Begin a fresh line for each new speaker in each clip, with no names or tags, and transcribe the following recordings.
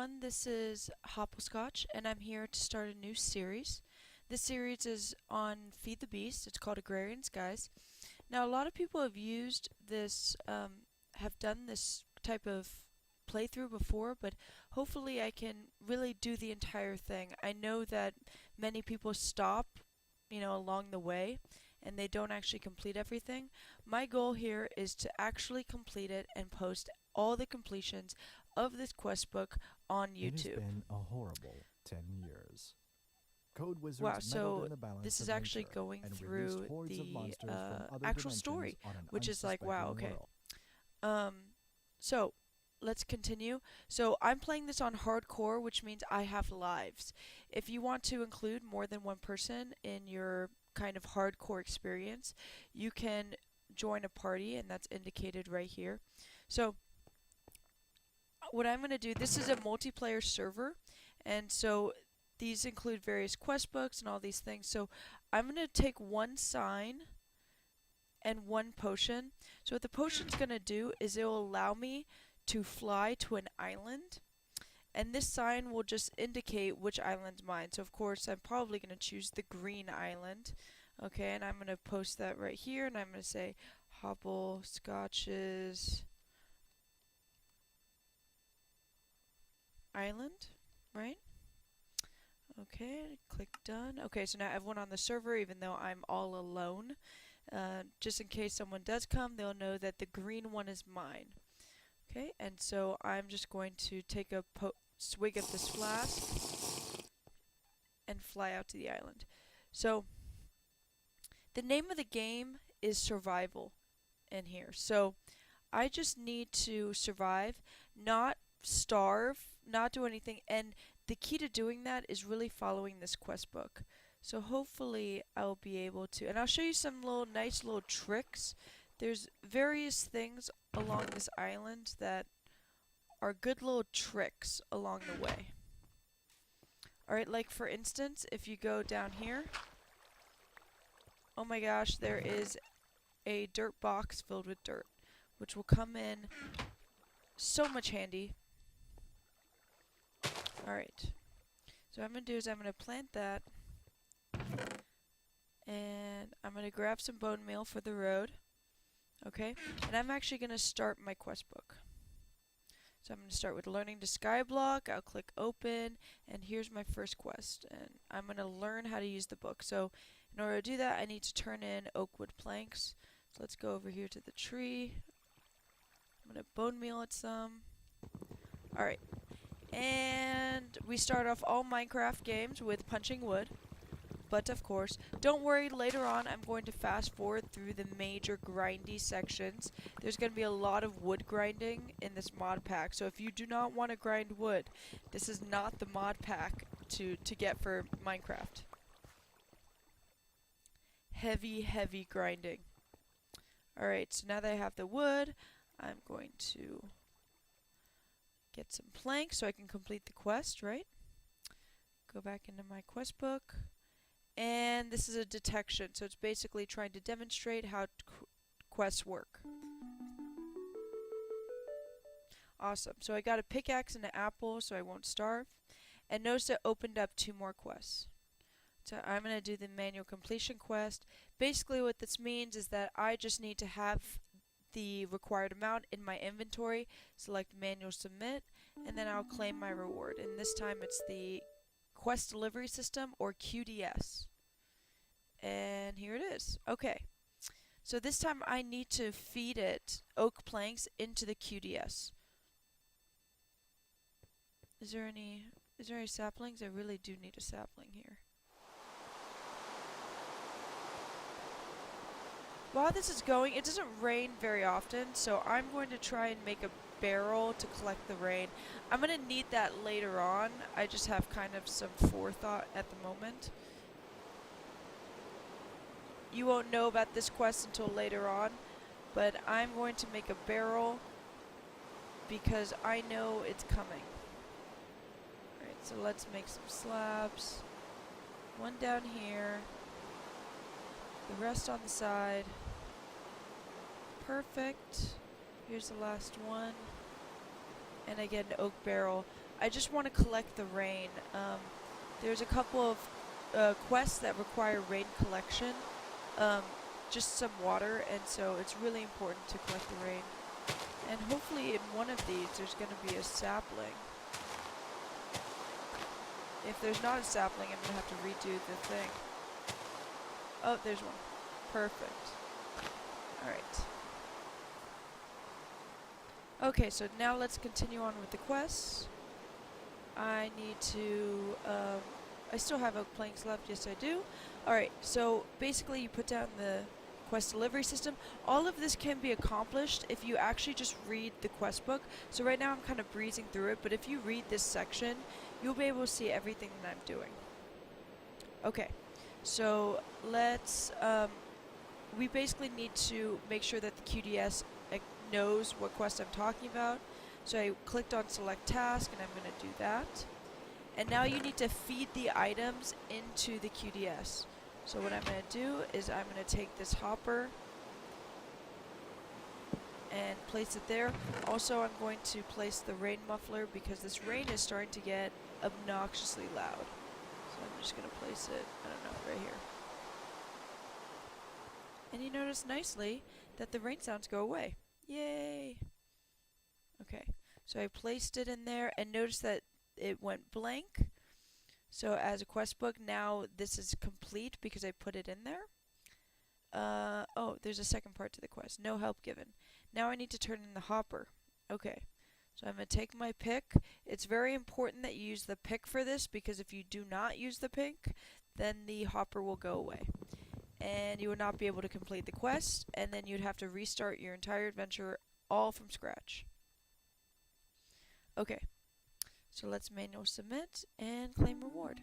everyone, this is Hopplescotch, and I'm here to start a new series. This series is on Feed the Beast. It's called Agrarian Skies. Now, a lot of people have used this, have done this type of playthrough before, but hopefully I can really do the entire thing. I know that many people stop, along the way, and they don't actually complete everything. My goal here is to actually complete it and post all the completions of this quest book on
It has
YouTube.
been a horrible 10 years. Code
Wow,
wizards meddled
so
in the balance
this is
of
actually
nature
going
and released
through
hordes of
the
monsters from other
actual
dimensions
story,
on an
which is like, wow,
unsuspecting
okay.
world.
Um, so let's continue. So I'm playing this on hardcore, which means I have lives. If you want to include more than one person in your kind of hardcore experience, you can join a party, and that's indicated right here. So what I'm going to do, this is a multiplayer server, and so these include various quest books and all these things. So I'm going to take one sign and one potion. So what the potion's going to do is it will allow me to fly to an island, and this sign will just indicate which island's mine. So of course I'm probably going to choose the green island. Okay, and I'm going to post that right here, and I'm going to say Hopplescotch's island, right? Okay, click done. Okay, so now everyone on the server, even though I'm all alone, just in case someone does come, they'll know that the green one is mine. Okay, and so I'm just going to take a swig of this flask and fly out to the island. So the name of the game is survival in here. So I just need to survive, not starve, not do anything, and the key to doing that is really following this quest book. So hopefully I'll be able to, and I'll show you some nice little tricks. There's various things along this island that are good little tricks along the way. Alright, like for instance, if you go down here, oh my gosh, there is a dirt box filled with dirt, which will come in so much handy. Alright, so what I'm going to do is I'm going to plant that, and I'm going to grab some bone meal for the road, okay, and I'm actually going to start my quest book. So I'm going to start with learning to skyblock. I'll click open, and here's my first quest, and I'm going to learn how to use the book. So in order to do that, I need to turn in oak wood planks. So let's go over here to the tree. I'm going to bone meal it some. Alright, and we start off all Minecraft games with punching wood. But of course, don't worry, later on I'm going to fast forward through the major grindy sections. There's going to be a lot of wood grinding in this mod pack, so if you do not want to grind wood, this is not the mod pack to get for Minecraft. Heavy, heavy grinding. Alright, so now that I have the wood, I'm going to get some planks so I can complete the quest, right? Go back into my quest book. And this is a detection, so it's basically trying to demonstrate how quests work. Awesome. So I got a pickaxe and an apple so I won't starve. And notice it opened up 2 more quests. So I'm going to do the manual completion quest. Basically what this means is that I just need to have the required amount in my inventory, select manual submit, and then I'll claim my reward. And this time it's the Quest Delivery System, or QDS. And here it is. Okay. So this time I need to feed it oak planks into the QDS. Is there any saplings? I really do need a sapling here. While this is going, it doesn't rain very often, so I'm going to try and make a barrel to collect the rain. I'm going to need that later on. I just have kind of some forethought at the moment. You won't know about this quest until later on, but I'm going to make a barrel because I know it's coming. Alright, so let's make some slabs. One down here. The rest on the side. Perfect. Here's the last one. And I get an oak barrel. I just want to collect the rain. There's a couple of quests that require rain collection, um, just some water, and so it's really important to collect the rain. And hopefully in one of these there's going to be a sapling. If there's not a sapling, I'm going to have to redo the thing. Oh, there's one. Perfect. Alright. Okay, so now let's continue on with the quests. I need to, I still have oak planks left, yes I do. Alright, so basically you put down the quest delivery system. All of this can be accomplished if you actually just read the quest book. So right now I'm kind of breezing through it, but if you read this section, you'll be able to see everything that I'm doing. Okay, so let's, we basically need to make sure that the QDS knows what quest I'm talking about. So I clicked on select task and I'm going to do that. And now you need to feed the items into the QDS. So what I'm going to do is I'm going to take this hopper and place it there. Also I'm going to place the rain muffler because this rain is starting to get obnoxiously loud. So I'm just going to place it, I don't know, right here. And you notice nicely that the rain sounds go away. Yay! Okay, so I placed it in there and notice that it went blank. So as a quest book, now this is complete because I put it in there. Oh, there's a second part to the quest. No help given. Now I need to turn in the hopper. Okay, so I'm going to take my pick. It's very important that you use the pick for this because if you do not use the pick, then the hopper will go away. And you would not be able to complete the quest, and then you'd have to restart your entire adventure all from scratch. Okay, so let's manual submit and claim reward.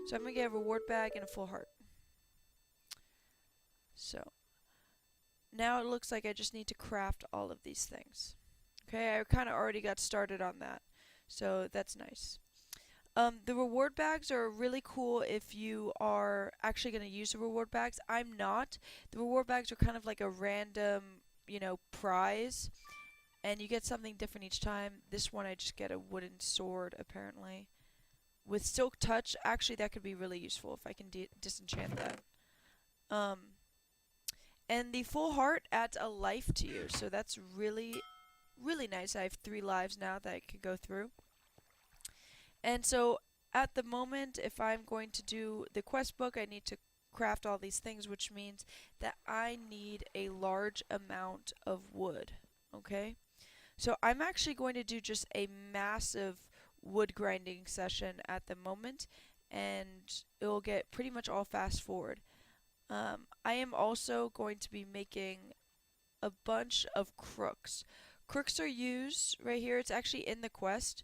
So I'm going to get a reward bag and a full heart. So now it looks like I just need to craft all of these things. Okay, I kind of already got started on that, so that's nice. The reward bags are really cool if you are actually going to use the reward bags. I'm not. The reward bags are kind of like a random, you know, prize, and you get something different each time. This one I just get a wooden sword, apparently. With Silk Touch, actually that could be really useful if I can disenchant that. And the full heart adds a life to you, so that's really, really nice. I have 3 lives now that I could go through. And so at the moment, if I'm going to do the quest book, I need to craft all these things, which means that I need a large amount of wood. Okay? So I'm actually going to do just a massive wood grinding session at the moment, and it'll get pretty much all fast forward. I am also going to be making a bunch of crooks. Crooks are used right here. It's actually in the quest.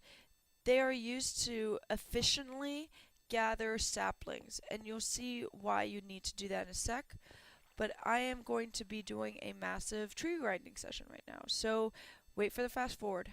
They are used to efficiently gather saplings, and you'll see why you need to do that in a sec. But I am going to be doing a massive tree grinding session right now, so wait for the fast forward.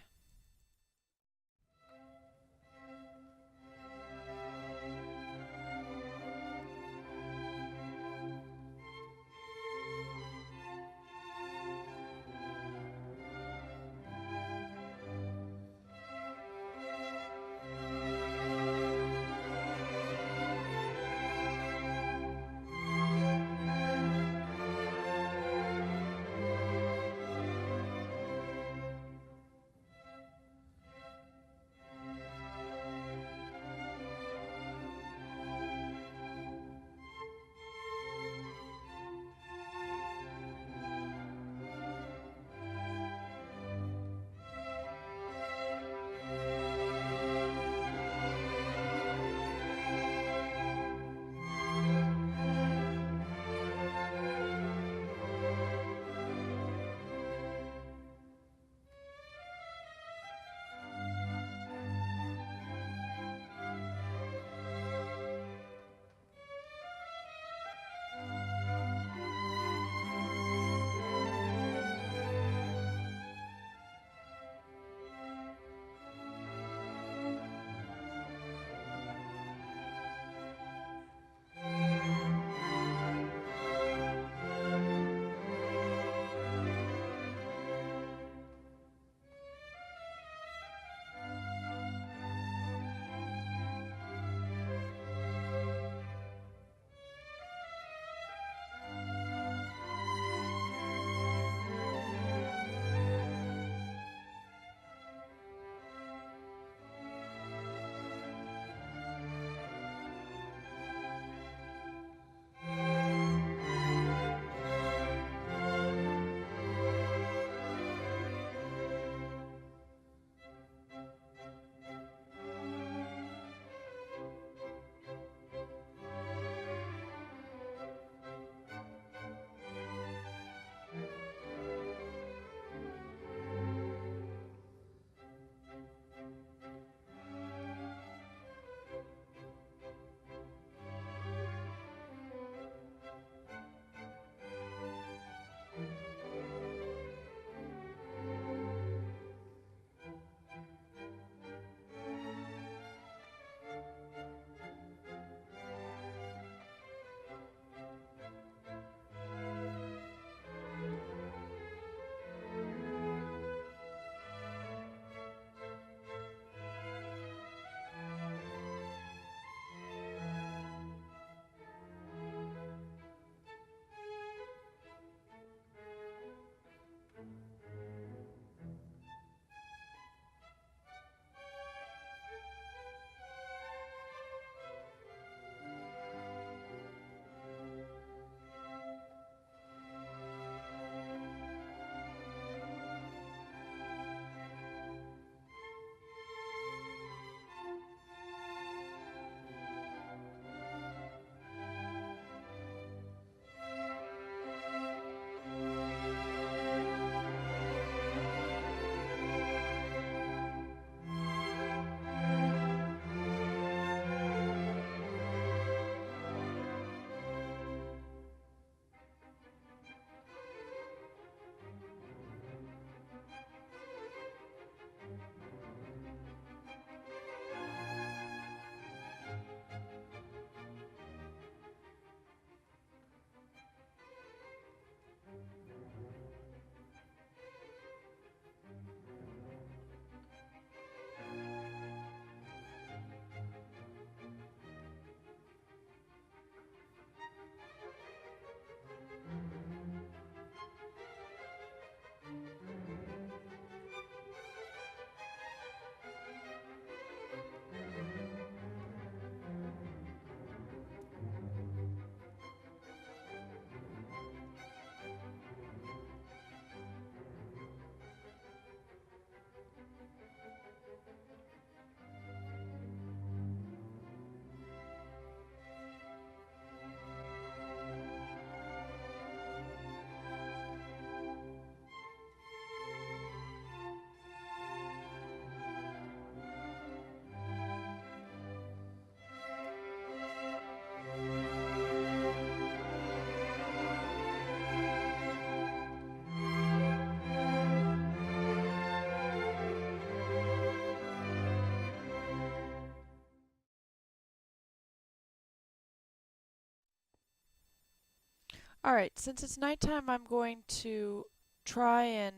Alright, since it's nighttime, I'm going to try and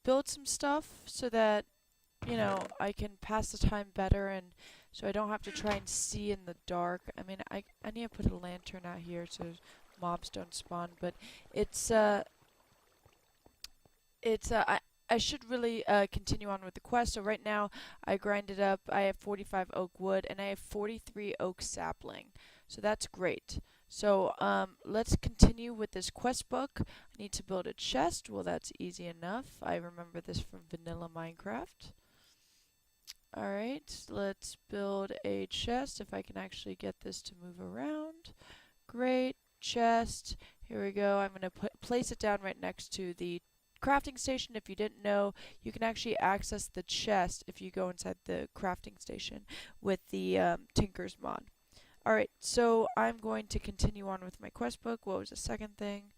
build some stuff so that, I can pass the time better and so I don't have to try and see in the dark. I mean, I need to put a lantern out here so mobs don't spawn, but it's, uh, I should really continue on with the quest. So right now I grinded up. I have 45 oak wood and I have 43 oak sapling. So that's great. So let's continue with this quest book. I need to build a chest. Well, that's easy enough. I remember this from vanilla Minecraft. Alright, let's build a chest if I can actually get this to move around. Great. Chest. Here we go. I'm going to place it down right next to the crafting station. If you didn't know, you can actually access the chest if you go inside the crafting station with the Tinker's mod. Alright, so I'm going to continue on with my quest book. What was the second thing?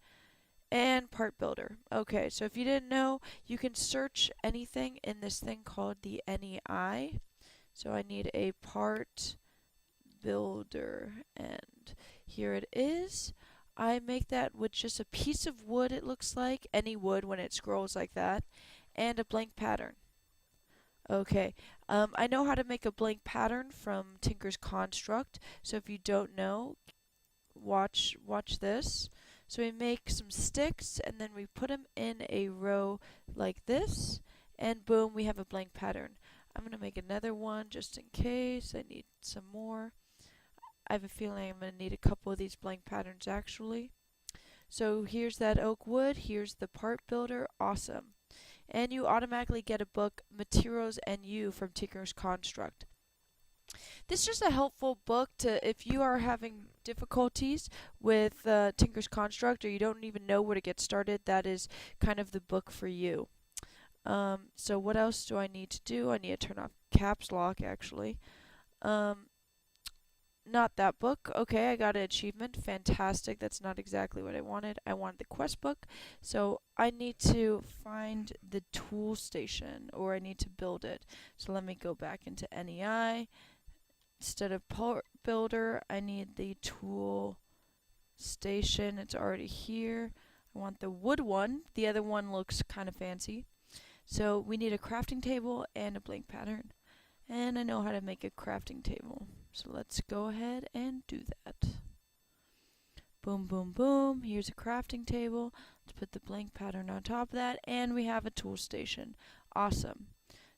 And part builder. Okay, so if you didn't know, you can search anything in this thing called the NEI. So I need a part builder, and here it is. I make that with just a piece of wood, it looks like, any wood when it scrolls like that, and a blank pattern. Okay, I know how to make a blank pattern from Tinker's Construct, so if you don't know, watch this. So we make some sticks, and then we put them in a row like this, and boom, we have a blank pattern. I'm going to make another one just in case I need some more. I have a feeling I'm going to need a couple of these blank patterns actually. So here's that oak wood, here's the part builder, awesome. And you automatically get a book, Materials and You from Tinker's Construct. This is just a helpful book to if you are having difficulties with Tinker's Construct or you don't even know where to get started, that is kind of the book for you. So what else do I need to do? I need to turn off caps lock actually. Not that book. Okay, I got an achievement. Fantastic. That's not exactly what I wanted. I wanted the quest book. So I need to find the tool station, or I need to build it. So let me go back into NEI. Instead of part builder, I need the tool station. It's already here. I want the wood one. The other one looks kind of fancy. So we need a crafting table and a blank pattern. And I know how to make a crafting table. So let's go ahead and do that. Boom, boom, boom. Here's a crafting table. Let's put the blank pattern on top of that. And we have a tool station. Awesome.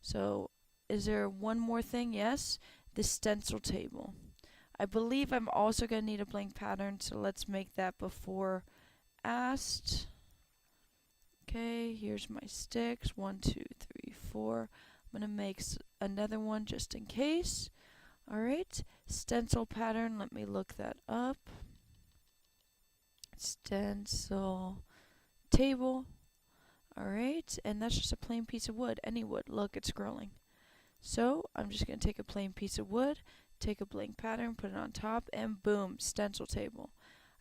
So is there one more thing? Yes. The stencil table. I believe I'm also going to need a blank pattern. So let's make that before asked. Okay, here's my sticks. 1, 2, 3, 4. I'm going to make another one just in case. Alright, stencil pattern, let me look that up. Stencil table. Alright, and that's just a plain piece of wood, any wood. Look, it's scrolling. So, I'm just going to take a plain piece of wood, take a blank pattern, put it on top, and boom, stencil table.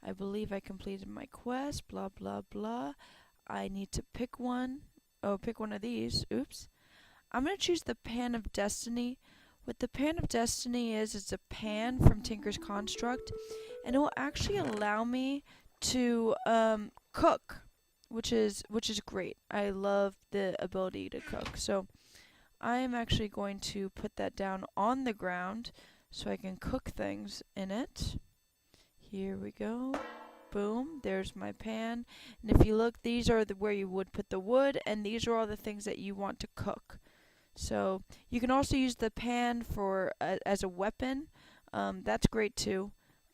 I believe I completed my quest, blah, blah, blah. I need to pick one. Oh, pick one of these. Oops. I'm going to choose the Pan of Destiny. What the Pan of Destiny is, it's a pan from Tinker's Construct, and it will actually allow me to cook, which is great. I love the ability to cook. So I am actually going to put that down on the ground so I can cook things in it. Here we go. Boom, there's my pan. And if you look, these are where you would put the wood, and these are all the things that you want to cook. So you can also use the pan for as a weapon. That's great too.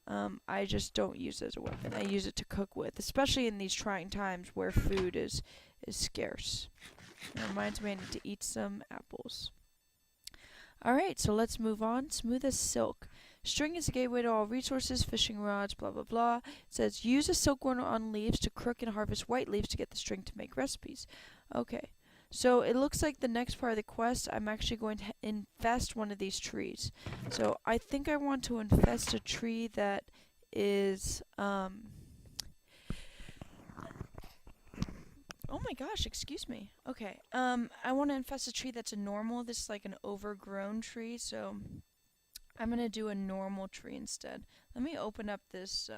I just don't use it as a weapon. I use it to cook with, especially in these trying times where food is scarce. It reminds me I need to eat some apples. Alright, so let's move on. Smooth as silk. String is a gateway to all resources, fishing rods, blah blah blah. It says use a silkworm on leaves to crook and harvest white leaves to get the string to make recipes. Okay. So it looks like the next part of the quest, I'm actually going to infest one of these trees. So I think I want to infest a tree that is, oh my gosh, excuse me. Okay, I want to infest a tree that's a normal. This is like an overgrown tree, so I'm going to do a normal tree instead. Let me open up this,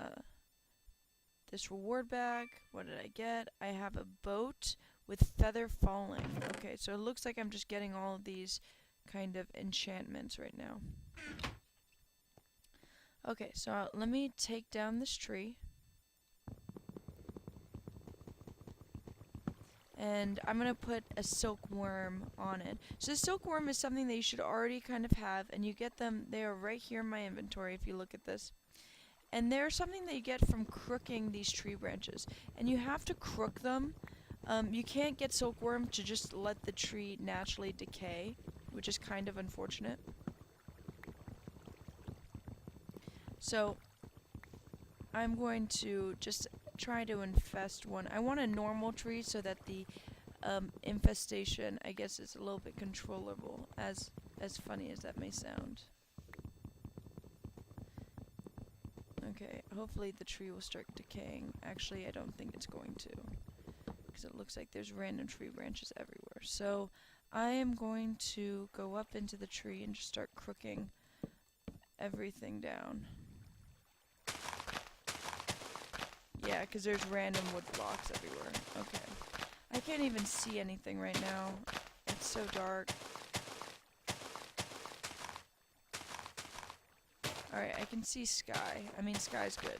this reward bag. What did I get? I have a boat with feather falling. Okay, so it looks like I'm just getting all of these kind of enchantments right now. Okay, so let me take down this tree. And I'm going to put a silkworm on it. So the silkworm is something that you should already kind of have, and you get them, they are right here in my inventory if you look at this. And they're something that you get from crooking these tree branches. And you have to crook them. You can't get silkworm to just let the tree naturally decay, which is kind of unfortunate. So I'm going to just try to infest one. I want a normal tree so that the infestation, I guess, is a little bit controllable, as funny as that may sound. Okay, hopefully the tree will start decaying. Actually, I don't think it's going to, because it looks like there's random tree branches everywhere. So I am going to go up into the tree and just start crooking everything down. Yeah, because there's random wood blocks everywhere. Okay. I can't even see anything right now. It's so dark. Alright, I can see sky. I mean, sky's good.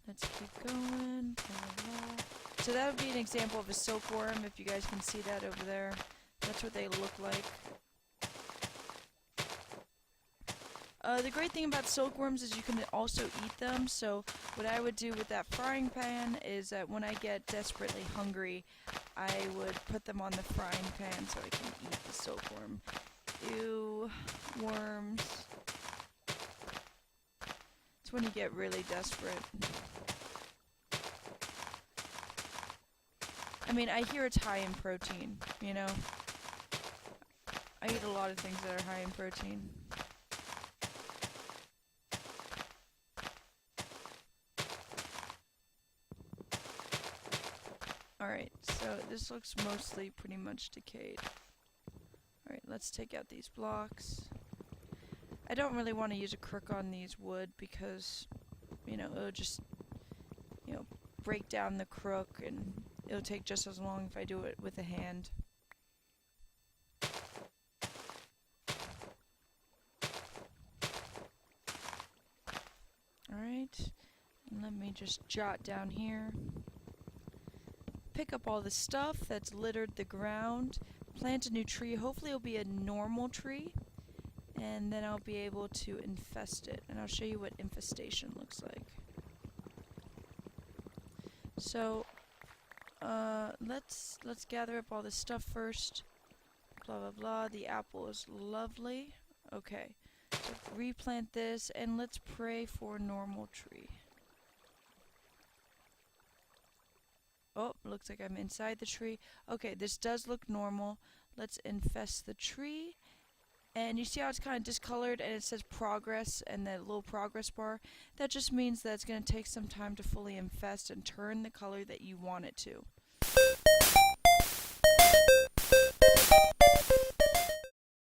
Let's keep going. Blah, blah, blah. So that would be an example of a silkworm, if you guys can see that over there. That's what they look like. The great thing about silkworms is you can also eat them, so what I would do with that frying pan is that when I get desperately hungry, I would put them on the frying pan so I can eat the silkworm. Ew, worms. It's when you get really desperate. I mean, I hear it's high in protein, you know? I eat a lot of things that are high in protein. Alright, so this looks mostly pretty much decayed. Alright, let's take out these blocks. I don't really want to use a crook on these wood because, you know, it'll just, you know, break down the crook, and it'll take just as long if I do it with a hand. Alright, and let me just jot down here. Pick up all the stuff that's littered the ground, plant a new tree. Hopefully it'll be a normal tree, and then I'll be able to infest it, and I'll show you what infestation looks like. So let's gather up all this stuff first. Blah blah blah. The apple is lovely. Okay, so replant this, and let's pray for a normal tree. Oh, looks like I'm inside the tree. Okay, this does look normal. Let's infest the tree. And you see how it's kind of discolored and it says progress and that little progress bar? That just means that it's going to take some time to fully infest and turn the color that you want it to.